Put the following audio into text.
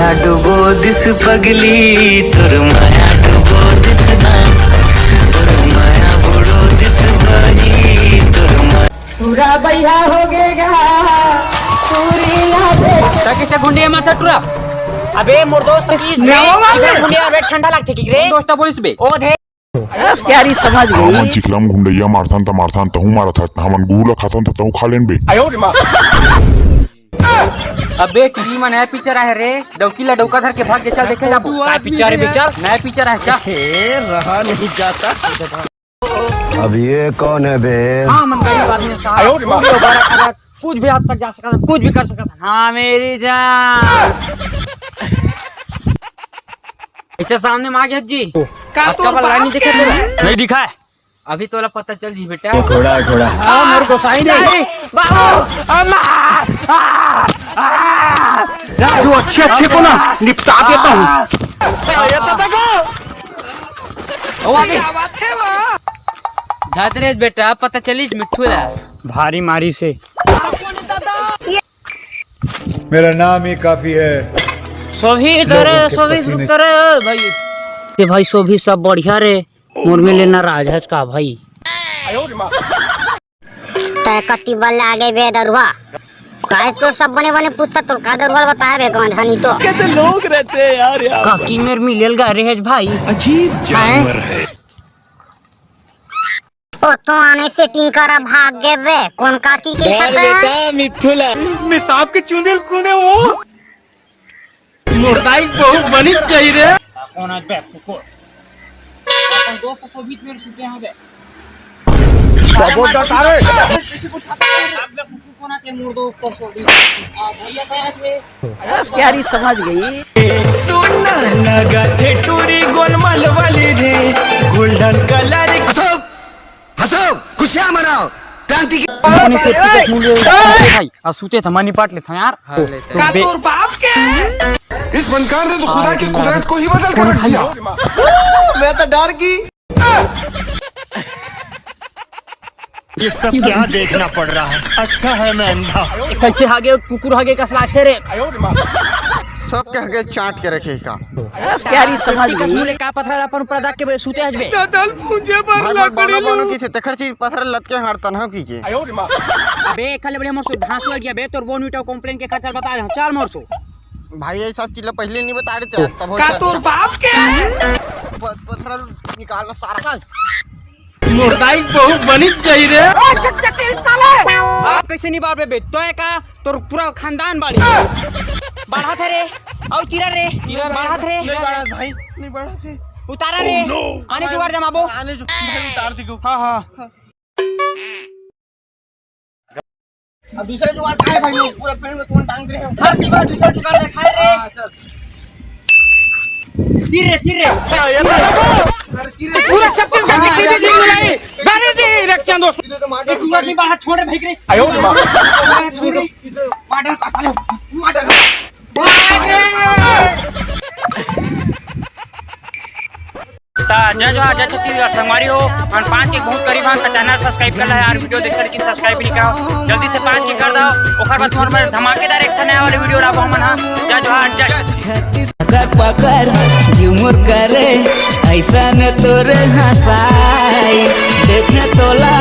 माया डुबो दिस पगली तुर माया डुबो दिस ना तुर माया बुड़ो दिस बनी तुर पूरा भैया हो गएगा पूरी ताकि गुंडिया माथा टुरा अबे मोर दोस्त प्लीज गुंडिया बे ठंडा लगते की रे दोस्त पुलिस बे ओ दे प्यारी समझ गई हमन चिकलम गुंडैया मारथन त मारथन तहु मारत हत हमन गुला खाथन त तहु खा लेन बे अबे टीवी में नया पिक्चर है रे डौकीला डौका धर के भाग के चल देखे जाबो काय पिक्चर है पिक्चर नया पिक्चर है चा रहा नहीं जाता अब ये कौन है बे? हां मन गरीब आदमी साहब कुछ भी हाथ तक जा सकता कुछ भी कर सकता हां मेरी जान इसे सामने मां गया जी का तो लाइन दिखे तेरा नहीं दिखा है अभी तोला पता चल जी बेटा घोड़ा हां मेरे को साई नहीं बाबू अम्मा तू अच्छे को ना निपटा देता हूँ ये तो देखो ओ अभी धातरेज बेटा पता चली मिठू है भारी मारी से मेरा नाम ही काफी है। सभी तरह भाई ये भाई सभी सब बढ़िया रे मोर में लेना राजहज का भाई तय कत्ती बल्ले आगे बे दरुआ काहे तो सब बने बने पूछता तो का दरुआ बताया बे कौन धनी तो कैसे लोग रहते हैं यार काकी मेर मिलेल गा रेज भाई अजीब जानवर है ओ तो आने सेटिंग करा भाग गे बे कौन काकी के साथ बेटा मिठुला मैं सांप के चुंदेल कौन है वो मुर्दाई बहुत बनी चाहिए रे कौन है बे को अपन दोस्त सोबीत मेरे सुते हैं बे बाबू तारे कौन है मोर दोस्त सोबीत भैया थे प्यारी समझ गई सोना लगा थे टूरी गोलमाल वाली रे गोल्डन कलर हंसो खुशियां मनाओ क्रांति की अपने से टिकट मूल्य भाई आ सूते था मनी पाट ले था यार का तोर बाप के इस फनकार ने तो खुदा की कुदरत को ही बदल कर रख दिया। मैं तो डर गई ये सब क्या देखना पड़ रहा है? अच्छा है मैं अंधा। कैसे आगे कुकुर आगे का सलाथे रे सब कह के चाट के रखे का प्यारी समझ टिकट गई मूल्य का पथरा अपन ऊपर जाके बे सूते हजबे दल पूजे पर भाई बोनो बोनो की से तखर चीज पत्थर लत के हारतन हो कीजिए अबे कल बड़े मोर धांसू लग गया बे तोर बोन उठा कंप्लेन के खर्चा बता रहा 4 मोर सो भाई ये सब चीज पहले नहीं बता रहे थे तब का तोर बाप के पत्थर निकाल सारा मुर्दाई बहुत बनी चाहिए रे आप कैसे नहीं बात बे तो का तोर पूरा खानदान बाड़ी बढ़ा थे रे और चिरा रे बढ़ा थे रे नहीं बढ़ा भाई नहीं बढ़ा थे उतारा रे आने जुगाड़ जमाबो आने जो भाई उतार दी को हां हां अब दूसरे जुगाड़ खाए भाई लोग पूरा पेड़ में तुम टांग रहे हो हर सी बार दूसरा जुगाड़ खाए रे चल तीर पूरा 36 घंटे की जी बुलाई गाड़ी दी रक्षा दोस्त तू आदमी बाहर छोड़ भाई रे आयो माडर का लो माडर जो आज छत्तीसगढ़ संगवारी हो और 5 के बहुत करीब हम चैनल सब्सक्राइब कर है यार वीडियो देखकर लेकिन सब्सक्राइब नहीं करो जल्दी से 5 के कर दो ओकर बाद तुम्हारे पर धमाकेदार एक नया वाली वीडियो राबो हमन हां जो आज पकड़ झुमुर करे ऐसा न तोरे हंसाई देखे तोला